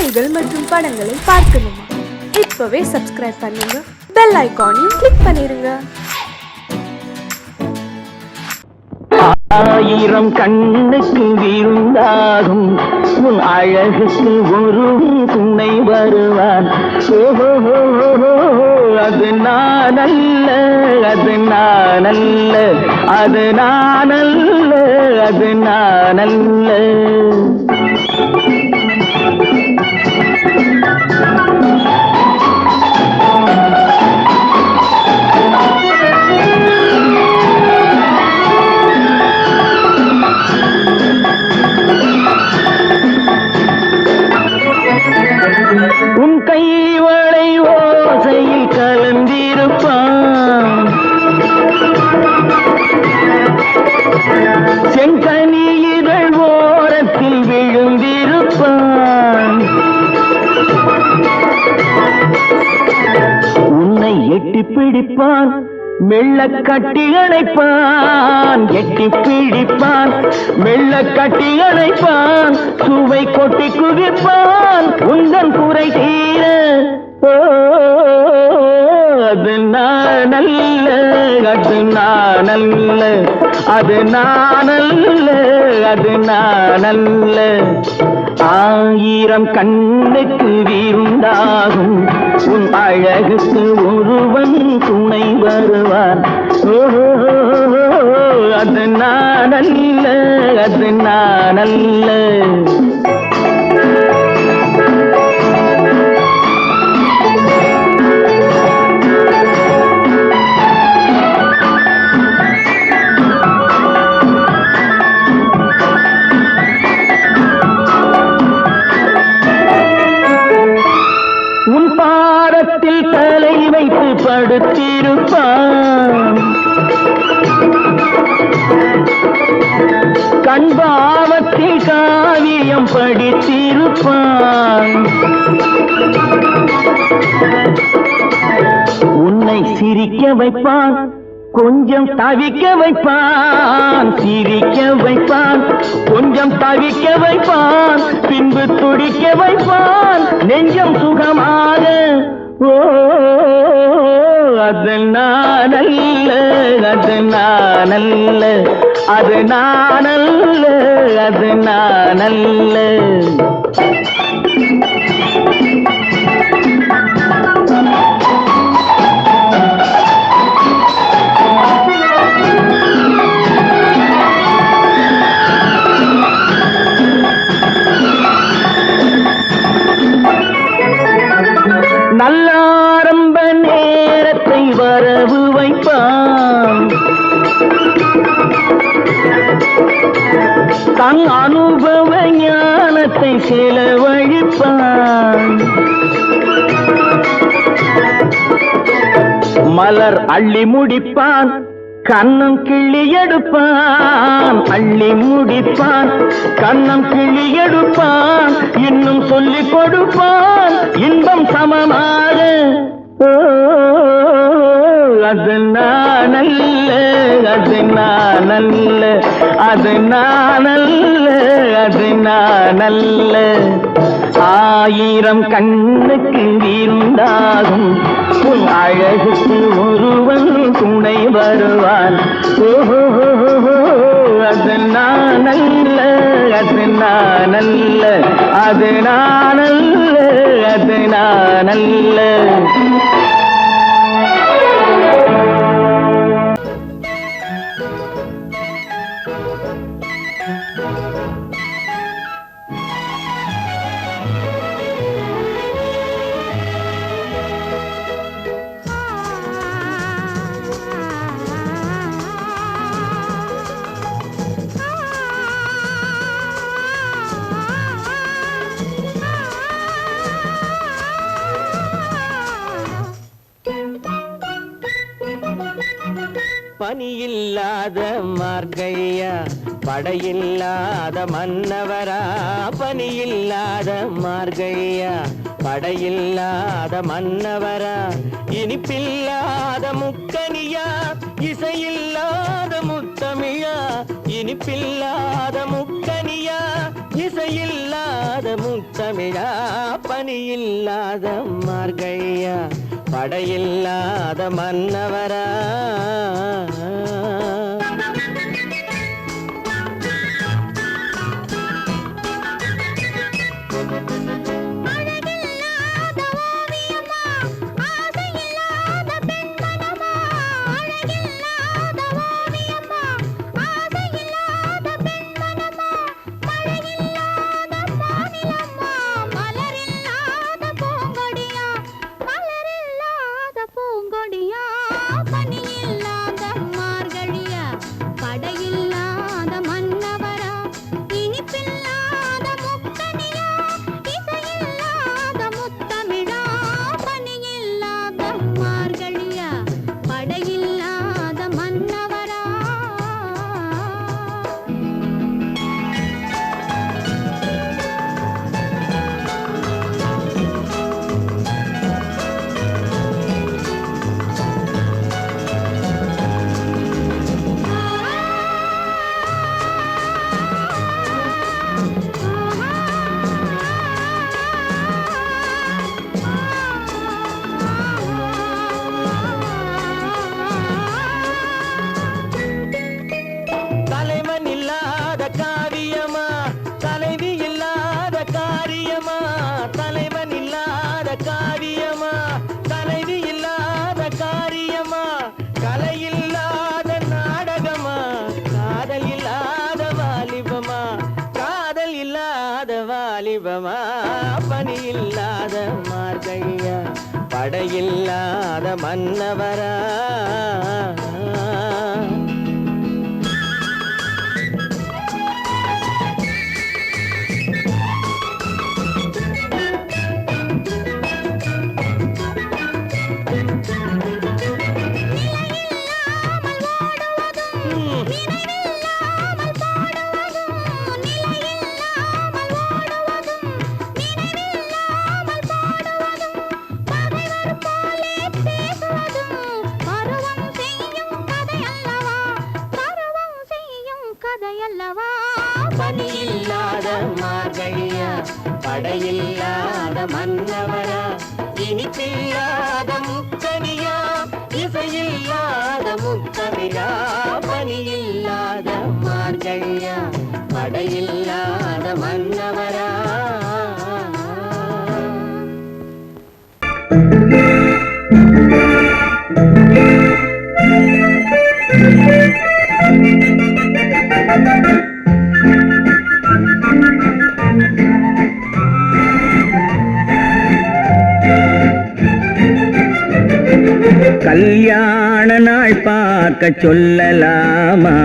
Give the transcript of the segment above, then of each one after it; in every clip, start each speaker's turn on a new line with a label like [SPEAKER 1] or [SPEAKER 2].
[SPEAKER 1] நிகழ்ச்சிகள் மற்றும் படங்களை பார்க்கணுமா? இப்பவே சப்ஸ்கிரைப் பண்ணுங்க, பெல் ஐகானையும் கிளிக் பண்ணிருங்க.
[SPEAKER 2] ஆயிரம் கண்ணுக்கு விருந்தாகும் உன் அழகுக்கு ஒரு துணை வருவான். அது நான் அல்ல, அது நான் அல்ல, அது நான் அல்ல, அது நான் அல்ல. உன் கைவளை ஓசையில் கலந்திருப்பான், செங்கனி இதழ் ஓரத்தில் விழுந்திருப்பான். உன்னை எட்டி பிடிப்பான், மெல்ல கட்டி அணைப்பான். எட்டி பிடிப்பான், மெல்ல கட்டி அணைப்பான். சுவை கொட்டி குவிப்பான் உந்தன் குறை தீர. அது நான் அல்ல, அது நான் அல்ல, அது நான் அல்ல, அது நான் அல்ல. ஆயிரம் கண்ணுக்கு விருந்தாகும் உன் அழகுக்கு ஒருவன் துணை வருவான். அது நான் அல்ல, அது நான் அல்ல. உன் பாதத்தில் தலை வைத்து படுத்திருப்பான், கண்பாவத்தில் காவியம் படித்திருப்பான். உன்னை சிரிக்க வைப்பான், கொஞ்சம் தவிக்க வைப்பான். சிரிக்க வைப்பான், கொஞ்சம் தவிக்க வைப்பான். பின்பு துடிக்க வைப்பான் நெஞ்சம் சுகமாக. அது நான் அல்ல, அது நான் அல்ல, அது நான் அல்ல, அது நான் அல்ல. நல்ல ஆரம்ப நேரத்தை வரவு வைப்பான், தன் அனுபவ ஞானத்தை செலவழிப்பான். மலர் அள்ளி முடிப்பான், கண்ணம் கிள்ளி எடுப்பான். அள்ளி முடிப்பான், கண்ணம் கிள்ளி எடுப்பான். இன்னும் சொல்லிக் கொடுப்பான் இன்பம் சமமாக. அது நான் அல்ல, அது நான் அல்ல, அது நான் அல்ல, அது நான் அல்ல. ஆயிரம் கண்ணுக்கு விருந்தாகும் உன் அழகுக்கு ஒருவன் துணை வருவான். அது நான் அல்ல, அது நான் அல்ல, அது நான் அல்ல, அது நான் அல்ல. பனியில்லாத மார்கழியா, படையில்லாத மன்னவரா. பனியில்லாத மார்கழியா, படையில்லாத மன்னவரா. இனிப்பில்லாத முக்கனியா, இசையில்லாத முத்தமிழா. இனிப்பில்லாத முக்கனியா, இசையில்லாத முத்தமிழா. பனியில்லாத மார்கழியா படையில்லாத மன்னவரா பனியில்லாத மார்கழியா படையில்லாத மன்னவரா பனியில்லாத மார்கழியா படையில்லாத மன்னவரா இனிப்பில்லாத முக்கனியா இசையில்லாத முத்தமிழா பனியில்லாத மார்கழியா படையில்லாத மன்னவரா கல்யாண நாள் பார்க்க சொல்லலாமா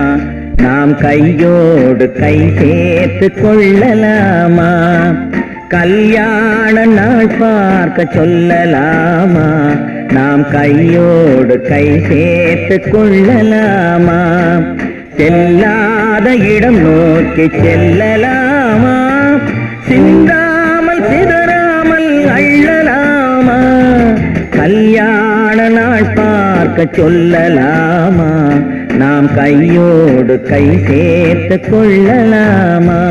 [SPEAKER 2] நாம் கையோடு கை சேர்த்து கொள்ளலாமா கல்யாண நாள் பார்க்க சொல்லலாமா நாம் கையோடு கை சேர்த்து கொள்ளலாமா செல்லாத இடம் நோக்கி செல்லலாமா சிந்தாமல் சிதறாமல் அள்ளலாமா கல்யாண நாள் பார்க்க சொல்லலாமா நாம் கையோடு கை சேர்த்து கொள்ளலாமா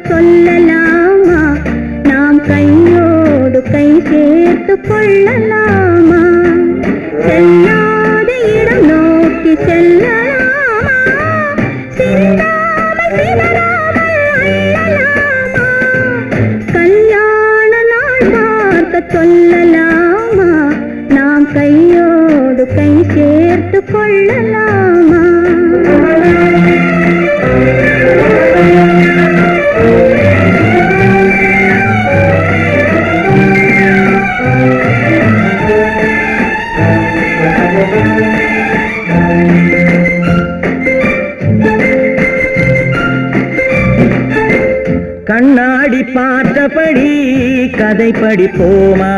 [SPEAKER 2] சொல்லலாமா நாம் கையோடு கை சேர்த்து கொள்ளலாமா செல்லாத இடம் நோக்கி செல்லலாமா சிந்தாமல் சிதறாமல் அள்ளலாமா கல்யாண நாள் பார்க்க சொல்லலாமா நாம் கையோடு கை சேர்த்து கொள்ளலாமா கண்ணாடி பார்த்தபடி கதை படிப்போமா,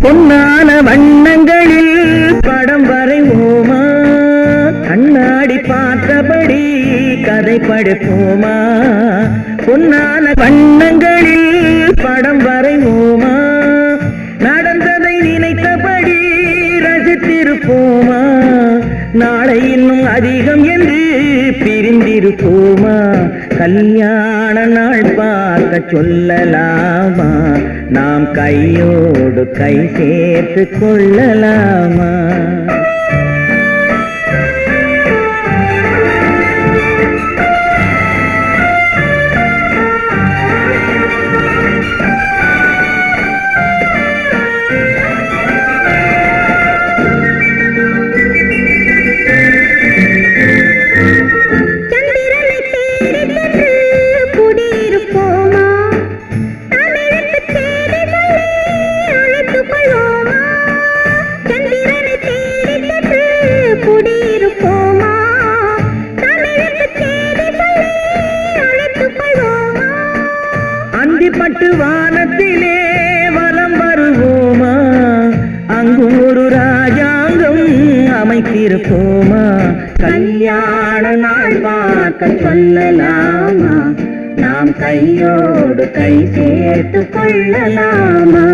[SPEAKER 2] பொன்னான வண்ணங்களில் படம் வரைவோமா, கண்ணாடி பார்த்தபடி கதை படிப்போமா, பொன்னான வண்ணங்களில் படம் வரைவோமா, நடந்ததை நினைத்தபடி ரசித்திருப்போமா, நாளை இன்னும் அதிகம் என்று பிரிந்திருப்போமா, கல்யாண நாள் பார்க்க சொல்லலாமா, நாம் கையோடு கை சேர்த்து கொள்ளலாமா. பட்டு வானத்திலே வலம் வருவோமா, அங்கு ஒரு ராஜாங்கம் அமைத்திருப்போமா, கல்யாண நாள் பார்க்க சொல்லலாமா, நாம் கையோடு கை சேர்த்து கொள்ளலாமா,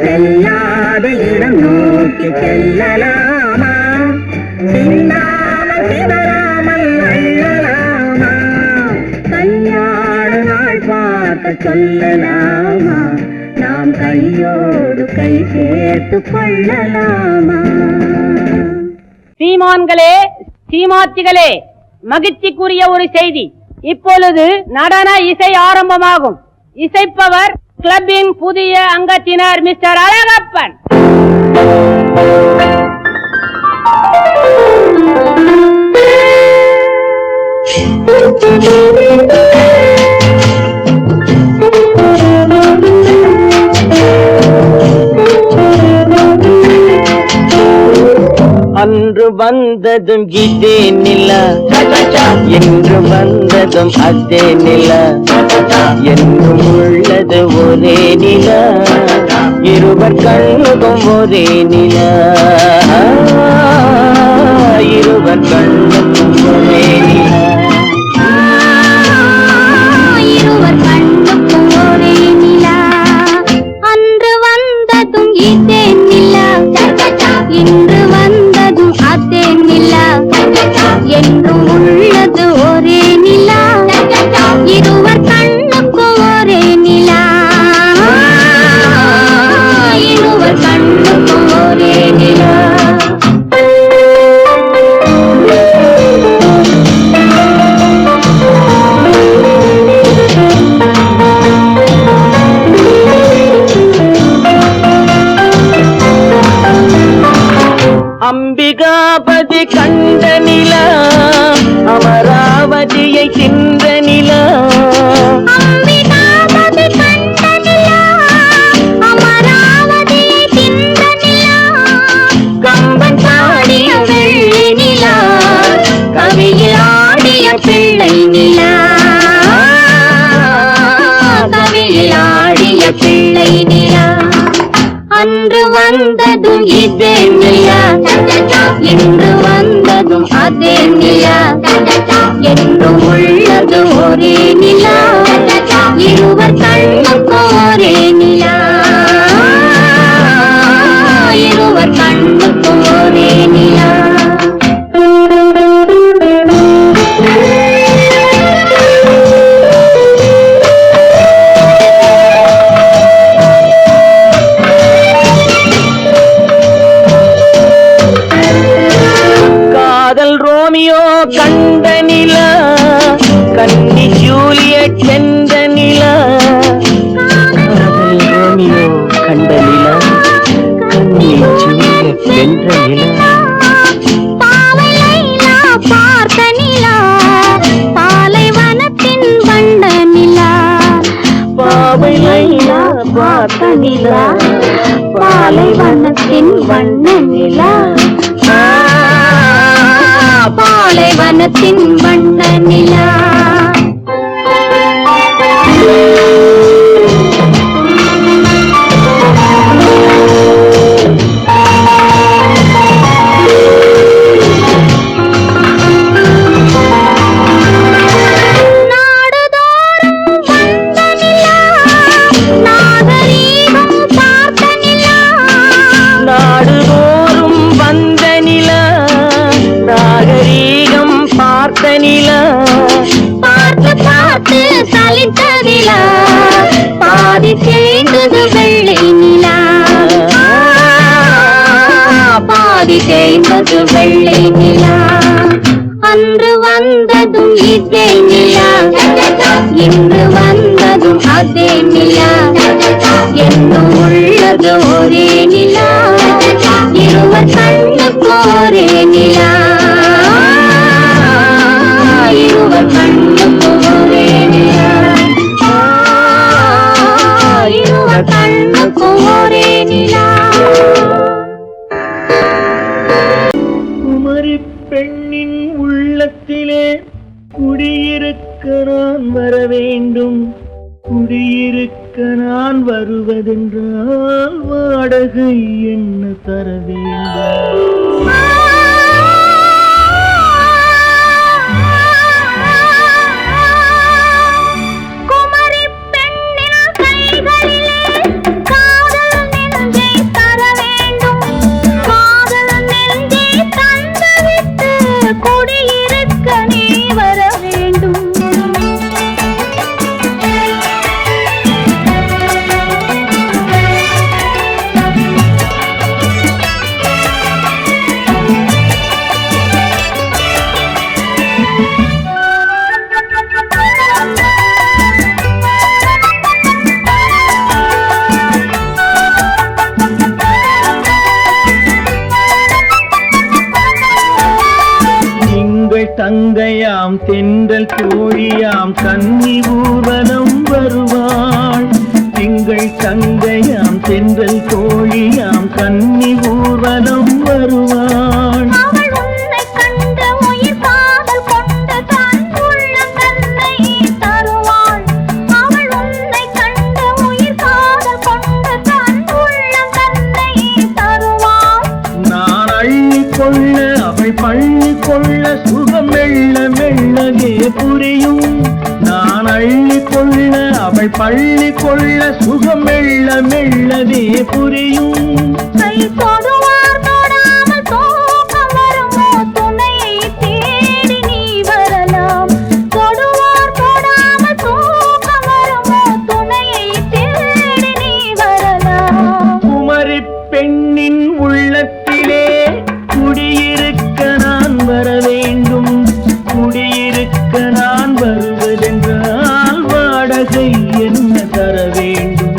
[SPEAKER 2] செல்லாத இடம் நோக்கி செல்லலாமா, சின்னாமல் சிதறாமல் அள்ளலாமா, கல்யாண நாள் பார்க்க சொல்லலாமா, நாம் கையோடு கை சேர்த்து கொள்ளலாமா.
[SPEAKER 3] சீமான்களே, சீமாத்திகளே, மகிழ்ச்சிக்குரிய ஒரு செய்தி. இப்பொழுது நடன இசை ஆரம்பமாகும். இசைப்பவர் கிளப்பின் புதிய அங்கத்தினர் மிஸ்டர் அழகப்பன்.
[SPEAKER 2] அன்று வந்ததும் இதே நிலா, என்று வந்ததும் அதே நிலா, என்றும் உள்ளது ஒரே நிலா, இருவர் கண்ணுக்கும் ஒரே நிலா, இருவர் கண்ணுக்கும் ஒரே நிலா,
[SPEAKER 4] இருவர் கண்ணுக்கும் ஒரே நிலா, அன்று வந்ததும் இதே நிலா, இன்று வந்ததும் அதே நிலா, என்றும் உள்ளது ஒரே நிலா, இருவர் கண்ணுக்கும் ஒரே நிலா, இருவர் கண்ணுக்கும் ஒரே நிலா.
[SPEAKER 2] அம்பிகாபதி கண்ட நிலா, அமராவதியை தின்ற நிலா,
[SPEAKER 4] அம்பிகாபதி கண்ட நிலா, அமராவதியை தின்ற நிலா, கம்பன் பாடிய வெள்ளி நிலா, கவியில் ஆடிய பிள்ளை நிலா, கவியில் ஆடிய பிள்ளை நிலா, அன்று வந்ததும் இதே நிலா, இன்று வந்ததும் அதே நிலா, என்றும் உள்ளது ஒரே நிலா, இருவர் கண்ணுக்கும் ஒரே நிலா, இருவர் கண்ணுக்கும் ஒரே நிலா.
[SPEAKER 2] கண்ட நிலா, கன்னி ஜூலியட் சென்ற நிலா, காதல் ரோமியோ கண்ட நிலா, கன்னி ஜூலியட் சென்ற நிலா,
[SPEAKER 4] பாவை லைலா பார்த்த நிலா, பாலைவனத்தின் வண்ட நிலா,
[SPEAKER 2] பாவை லைலா பார்த்த நிலா,
[SPEAKER 4] பாலைவனத்தின் வண்ண நிலா, பாலைவனத்தின் வண்ண நிலா. அது வெள்ளை நிலா. அன்று வந்ததும் இதே நிலா, இன்று வந்ததும் அதே நிலா. என்னும் உள்ளது ஒரே நிலா, இருவர் கண்ணுக்கு ஒரே நிலா. இருவர் கண்ணுக்கு ஒரே நிலா, இருவர் கண்ணுக்கு ஒரே நிலா.
[SPEAKER 2] குமரி பெண்ணின் உள்ளத்திலே குடியிருக்க நான் வர வேண்டும். குடியிருக்க நான் வருவதென்றால் வாடகை என்ன தர வேண்டும்?
[SPEAKER 4] குமரி பெண்ணின் கைகளிலே காதல் நெஞ்சை தர வேண்டும். காதல் நெஞ்சை தந்துவிட்டு குடியிருக்க நீ வர வேண்டும்.
[SPEAKER 2] தங்கையாம் தென்றல் தோழியாம் கன்னி ஊர்வலம் வருவாள். திங்கள் தங்கையாம் தென்றல் தோழியாம் கன்னி ஊர்வலம் வருவாள்.
[SPEAKER 4] அவள் உன்னை கண்டு உயிர் காதல் கொண்டு தன் உள்ளம் தன்னை தருவாள். அவள் உன்னை கண்டு உயிர் காதல் கொண்டு தன் உள்ளம் தன்னை தருவாள்.
[SPEAKER 2] நான் அள்ளிக்கொள்ள அவள் பள்ளிக்கொள்ள சுகம் மெல்ல மெல்லவே புரியும். நான் அள்ளிக்கொள்ள அவள் பள்ளிக்கொள்ள சுகம் மெல்ல மெல்லவே புரியும்.
[SPEAKER 4] கை தொடுவார் தொடாமல் தூக்கம் வருமோ, துணையை தேடி நீ வரலாம். தொடுவார் தொடாமல் தூக்கம் வருமோ, துணையை தேடி நீ வரலாம்.
[SPEAKER 2] குமரி பெண்ணின் உள்ளத்திலே குடியிருக்க நான் வர வேண்டும். குடியிருக்க நான் வருவதென்றால் வாடகை என்ன தர வேண்டும்?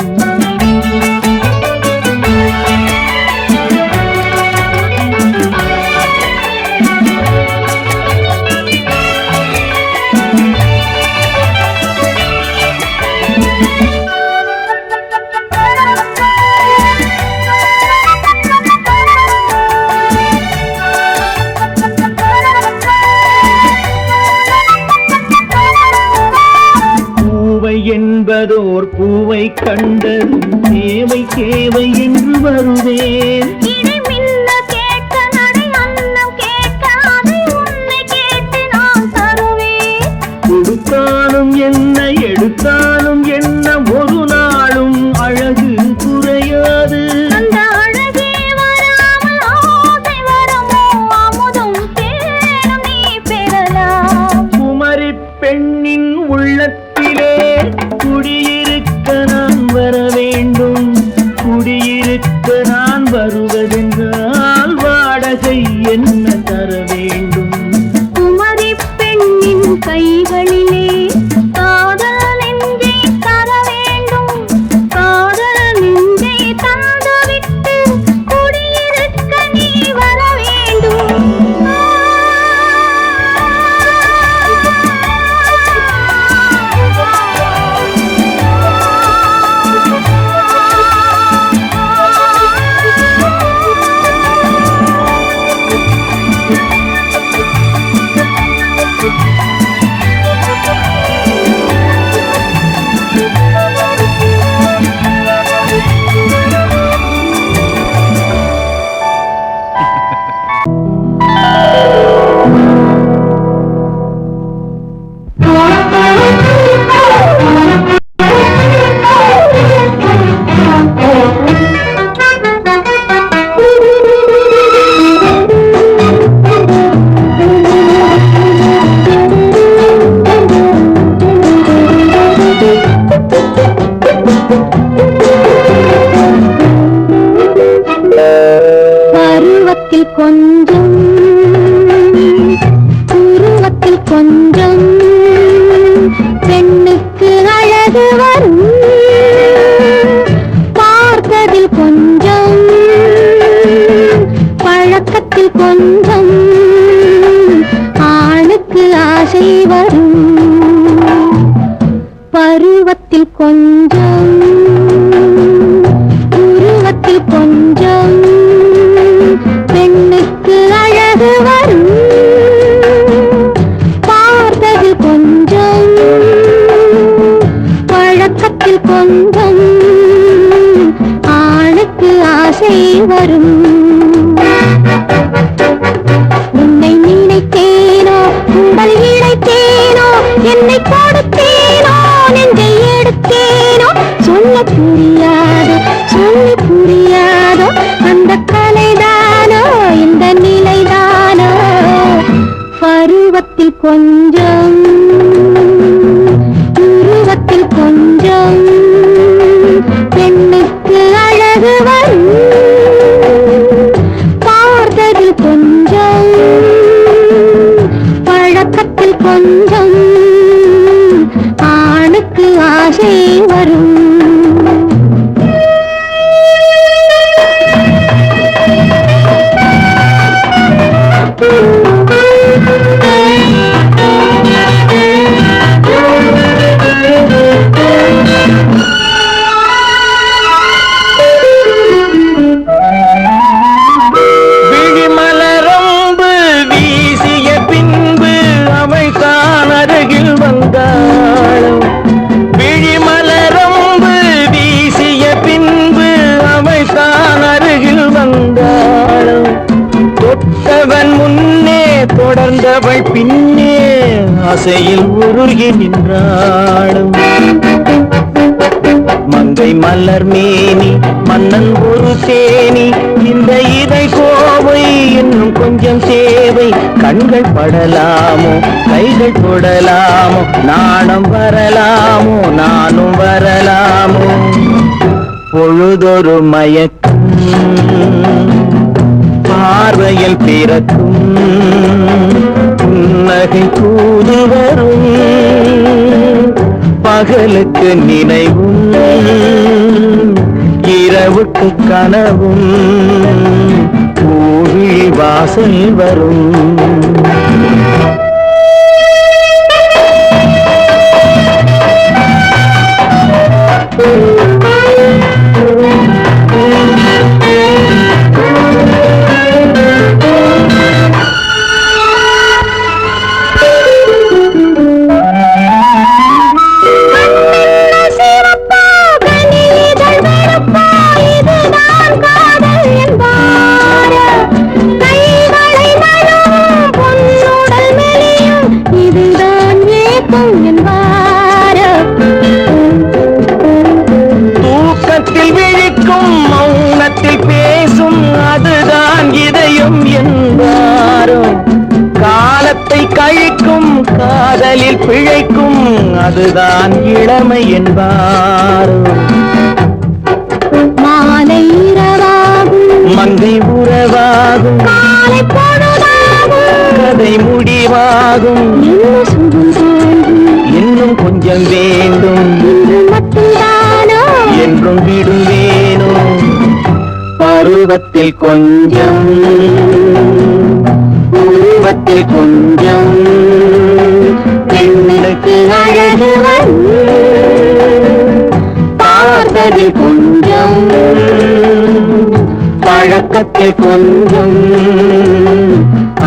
[SPEAKER 2] என்பதோர் பூவை கண்டதும் தேவை தேவை என்று வருவேன்.
[SPEAKER 4] இடி மின்ன கேட்க நடை அன்னம் கேட்க அதை உன்னை கேட்டு நான் தருவேன்.
[SPEAKER 2] கொடுத்தாலும் என்ன எடுத்தாலும் என்ன ஒரு நாளும் அழகு குறையாது.
[SPEAKER 4] அந்த அழகே வராமல் ஆசை வருமோ, அமுதும் தேனும் நீ பெறலாம்.
[SPEAKER 2] குமரி பெண்ணின் உள்ளத்திலே குடியிருக்க நான் வர வேண்டும். குடியிருக்க நான் வருவதென்றால் வாடகை என்ன தர வேண்டும்?
[SPEAKER 4] குமரி பெண்ணின் கைகளிலே காதல் நெஞ்சை தர வேண்டும். காதல் நெஞ்சை தந்துவிட்டு குடியிருக்க நீ வர வேண்டும். வரும். உன்னை நினைத்தேனோ உங்கள் இழைத்தேனோ என்னை கொடுத்தேனோ நெஞ்சை எடுத்தேனோ சொல்ல புரியாதோ சொல்லி புரியாதோ அந்த கலைதானோ இந்த நிலைதானோ பருவத்தில் கொஞ்சம் உருவத்தில் கொஞ்சம் பெண்ணுக்கு அழகு வரும். பார்த்ததில் கொஞ்சம் பழக்கத்தில் கொஞ்சம் ஆணுக்கு ஆசை வரும்.
[SPEAKER 2] விழிமலரம்பு வீசிய பின்பு அவை தான் அருகில் வந்தாள். விழிமலரம்பு வீசிய பின்பு அவை தான் அருகில் வந்தாள். தொட்டவன் முன்னே தொடர்ந்தவள் பின்னே ஆசையில் உருகி நின்றாள். மங்கை மலர் மேனி மன்னன் ஒரு தேனி இந்த இதை கோவை இன்னும் கொஞ்சம் தேவை. கண்கள் படலாமோ கைகள் தொடலாமோ நாணம் வரலாமோ நானும் வரலாமோ. பொழுதொரு மயக்கம் பார்வையில் பிறக்கும் புன்னகை தூது வரும். பகலுக்கு நினைவும் இரவுக்கு கனவும் பூவிழி வாசல் வரும். தூக்கத்தில் விழிக்கும் மௌனத்தில் பேசும் அதுதான் இதயம் என்பாரோ. காலத்தை கழிக்கும் காதலில் பிழைக்கும் அதுதான் இளமை என்பாரோ.
[SPEAKER 4] மாலை இரவாகும்
[SPEAKER 2] மங்கை உறவாகும்
[SPEAKER 4] காலை பொழுதாகும்
[SPEAKER 2] கதை முடிவாகும்.
[SPEAKER 4] என்ன சுகம் தோன்றும்
[SPEAKER 2] இன்னும் கொஞ்சம் வேண்டும்
[SPEAKER 4] இன்று மட்டும்தானோ
[SPEAKER 2] என்றும் விடுவேனோ. பருவத்தில் கொஞ்சம் உருவத்தில் கொஞ்சம் பெண்ணுக்கு அழகு வரும். பார்த்ததில் கொஞ்சம் பழக்கத்தில் கொஞ்சம்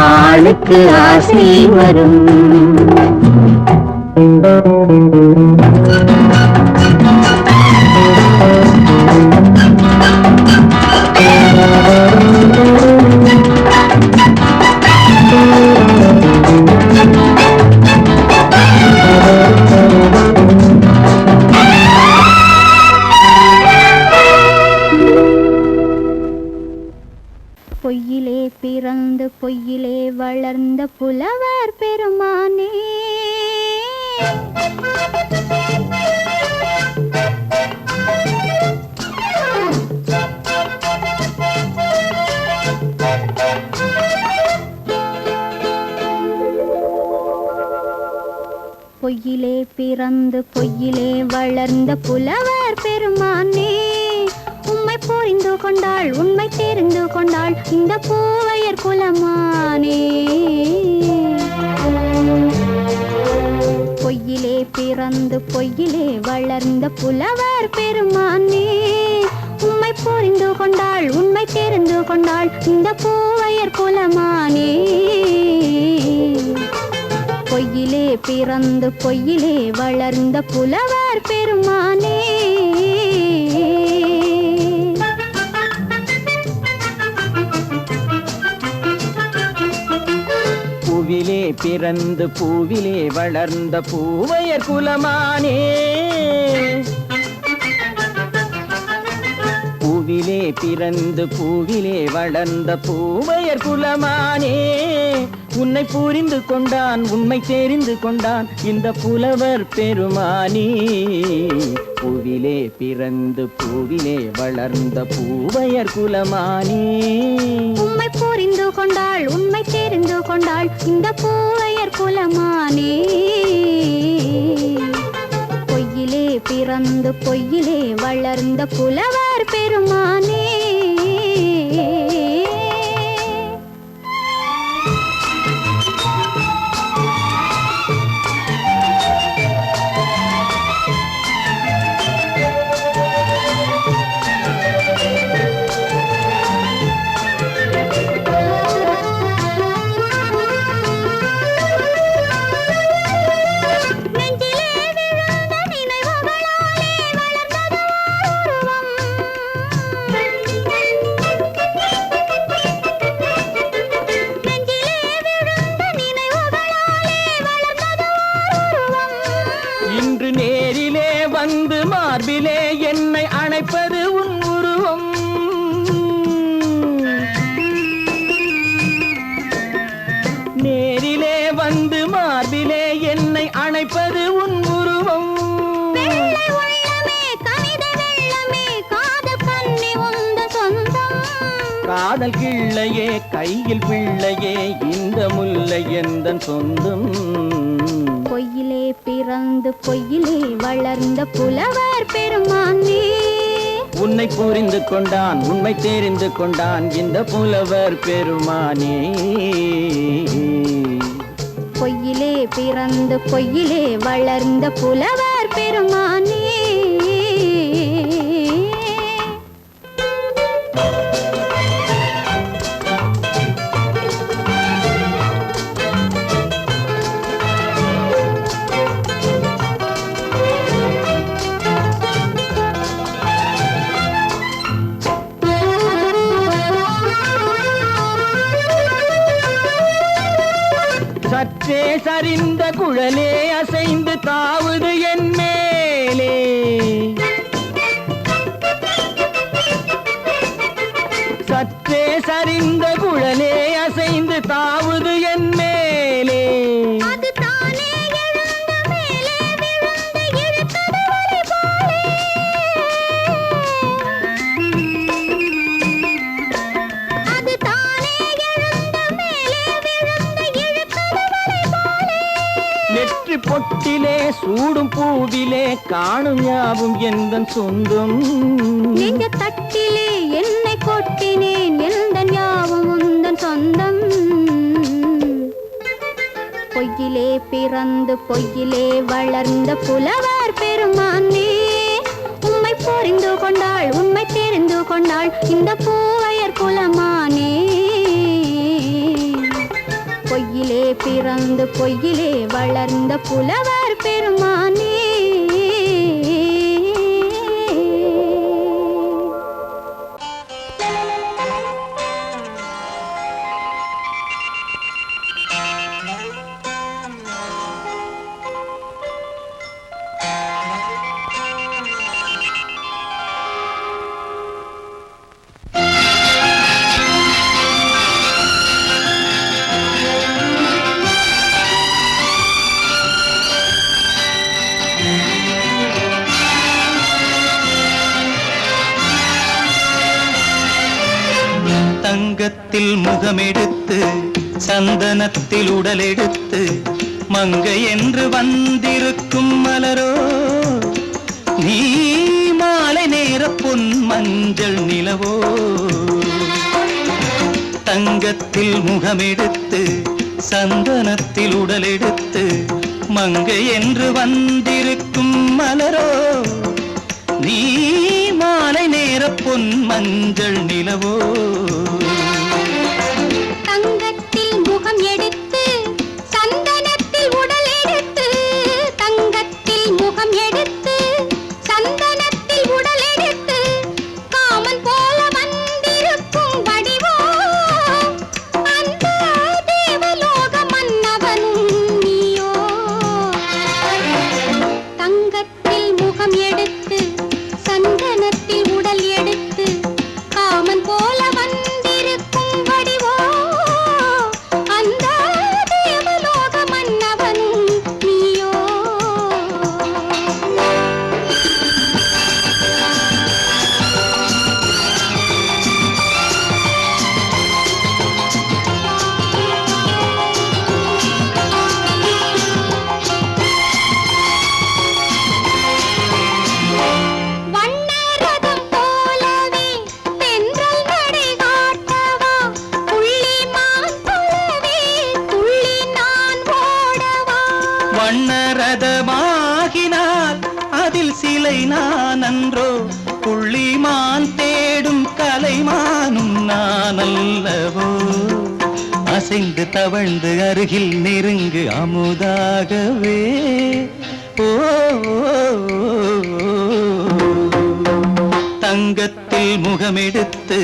[SPEAKER 2] ஆளுக்கு ஆசை வரும்.
[SPEAKER 4] பொய்யிலே பிறந்து பொய்யிலே வளர்ந்த புலவர் பெருமானே பொய்யிலே பிறந்து பொய்யிலே வளர்ந்த புலவர் பெருமானே உம்மை புரிந்து கொண்டாள் உண்மை தெரிந்து கொண்டாள் இந்த பூவையர் குலமானே. பொய்யிலே பிறந்து பொய்யிலே வளர்ந்த புலவர் பெருமானே உம்மை புரிந்து கொண்டாள் உண்மை தெரிந்து கொண்டாள் இந்த பூவையர் குலமானே. பொய்யிலே பிறந்து பொய்யிலே வளர்ந்த புலவர் பெருமானே.
[SPEAKER 2] பூவிலே பிறந்து பூவிலே வளர்ந்த பூவையர் குலமானே பூவிலே பிறந்து பூவிலே வளர்ந்த பூவையர் குலமானே உன்னை புரிந்து கொண்டான் உண்மை தெரிந்து கொண்டான் இந்த புலவர் பெருமானே பூவிலே பிறந்து பூவிலே வளர்ந்த பூவையர் குலமானே
[SPEAKER 4] உம்மை புரிந்து கொண்டாள் உண்மை தெரிந்து கொண்டாள் இந்த பூவையர் குலமானே பொய்யிலே பிறந்து பொய்யிலே வளர்ந்த புலவர் பெருமானே
[SPEAKER 2] இன்று நேரிலே வந்து மார்பிலே என்னை அணைப்பது உன் உருவம் நேரிலே வந்து மார்பிலே என்னை அணைப்பது உன் உருவம் காதல் கிள்ளையே கையில் பிள்ளையே இந்த முல்லை எந்தன் சொந்தம்
[SPEAKER 4] பொய்யிலே பிறந்து பொய்யிலே வளர்ந்த புலவர் பெருமானே
[SPEAKER 2] உன்னை புரிந்து கொண்டான் உண்மை தெரிந்து கொண்டான் இந்த புலவர் பெருமானே
[SPEAKER 4] பொய்யிலே பிறந்து பொய்யிலே வளர்ந்த புலவர் பெருமானே
[SPEAKER 2] சற்றே சரிந்த குழலே அசைந்து தாவுது என் மேலே சற்றே சரிந்த குழலே அசைந்து தாவுது என் மேலே நெற்றி பொட்டிலே சூடும் பூவிலே காணும் யாவும் எந்தன் சொந்தம்
[SPEAKER 4] நெஞ்ச தட்டிலே என்னை கொட்டினேன் எந்தன் யாவும் உந்தன் சொந்தம் பொய்யிலே பிறந்து பொய்யிலே வளர்ந்த புலவர் பெருமானே உம்மை புரிந்து கொண்டாள் உண்மை தெரிந்து கொண்டாள் இந்த பூவையர் குலமானே பொய்யிலே பிறந்து பொய்யிலே வளர்ந்த புலவர் பெருமானே
[SPEAKER 5] தங்கத்தில் முகமெடுத்து சந்தனத்தில் உடலெடுத்து மங்கை என்று வந்திருக்கும் மலரோ நீ மாலை நேர பொன் மஞ்சள் நிலவோ தங்கத்தில் முகமெடுத்து சந்தனத்தில் உடலெடுத்து மங்கை என்று வந்திருக்கும் மலரோ நீ மாலை நேர பொன் மஞ்சள் நிலவோ
[SPEAKER 4] தங்கத்தில் முகம் எடுத்து சந்தனத்தில் உடல் எடுத்து தங்கத்தில் முகம் எடுத்து சந்தனத்தில் உடல் எடுத்து காமன் போல வந்திருக்கும் வடிவோ அந்த தேவலோக மன்ன முகம் எடுத்து சந்தனத்தில் உடல் எடுத்து காமன் போல வந்திருக்கும் வடிவோ அந்த தேவலோக மன்னவனும் நீயோ. வண்ணரதம் போலவே தென்றல் நடை காட்டவா, புள்ளிமான் போலவே துள்ளி நான் ஓடவா.
[SPEAKER 5] வண்ணரதமாகினால் அதில் சிலை நான் அன்றோ, புள்ளிமான் தேடும் கலைமானும் நான் அல்லவோ. அசைந்து தவழ்ந்து அருகில் நெருங்கு அமுதாகவே. ஓ தங்கத்தில் முகமெடுத்து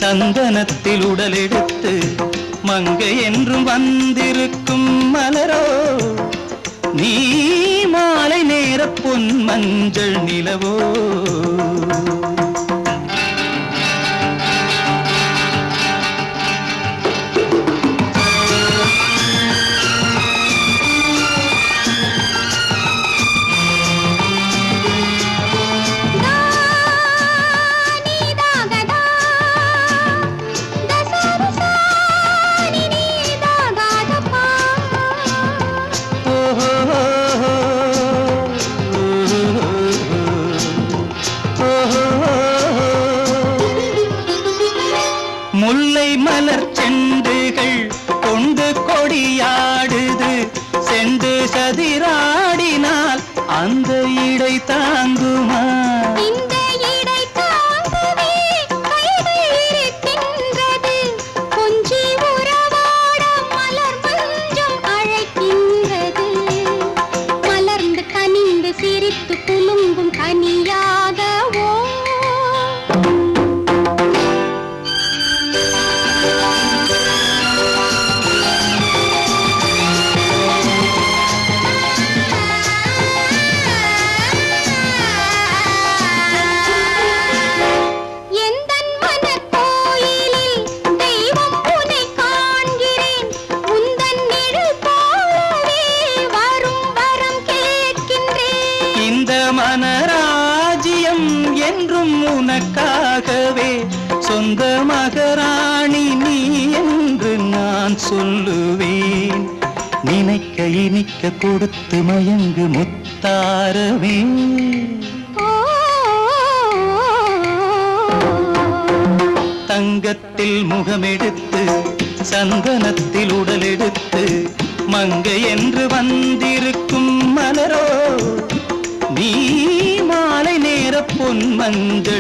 [SPEAKER 5] சந்தனத்தில் உடல் எடுத்து மங்கை என்றும் வந்திருக்கும் மலரோ, நீ மாலை நேர பொன் மஞ்சள் நிலவோ. முல்லை மலர் செண்டுகள் கொண்டு கொடியாடுது, செண்டு சதிராடினால் அந்த இடை தாங்குமா?
[SPEAKER 4] இந்த இடை தாங்கவே கைகள் இருக்கின்றது, கொஞ்சி உறவாட மலர் மஞ்சம் அழைக்கின்றது. மலர்ந்து கனிந்து சிரித்து குலுங்கும் கனியாகவோ. எந்தன் மனக்கோயிலில் தெய்வம் உன்னை காண்கிறேன், உந்தன் நிழல் போலவே வரும் வரம் கேட்கின்றேன்.
[SPEAKER 5] இந்த மனராஜ்யம் என்றும் உனக்காகவே, சொந்த மகராணி நீ என்று நான் சொல்லுவேன். நினைக்க இனிக்க கொடுத்து மயங்கு முத்தாரவே. தங்கத்தில் முகமெடுத்து சந்தனத்தில் உடல் எடுத்து மங்கை என்று வந்திருக்கும் மலரோ, நீ மாலை நேர பொன் மஞ்சள்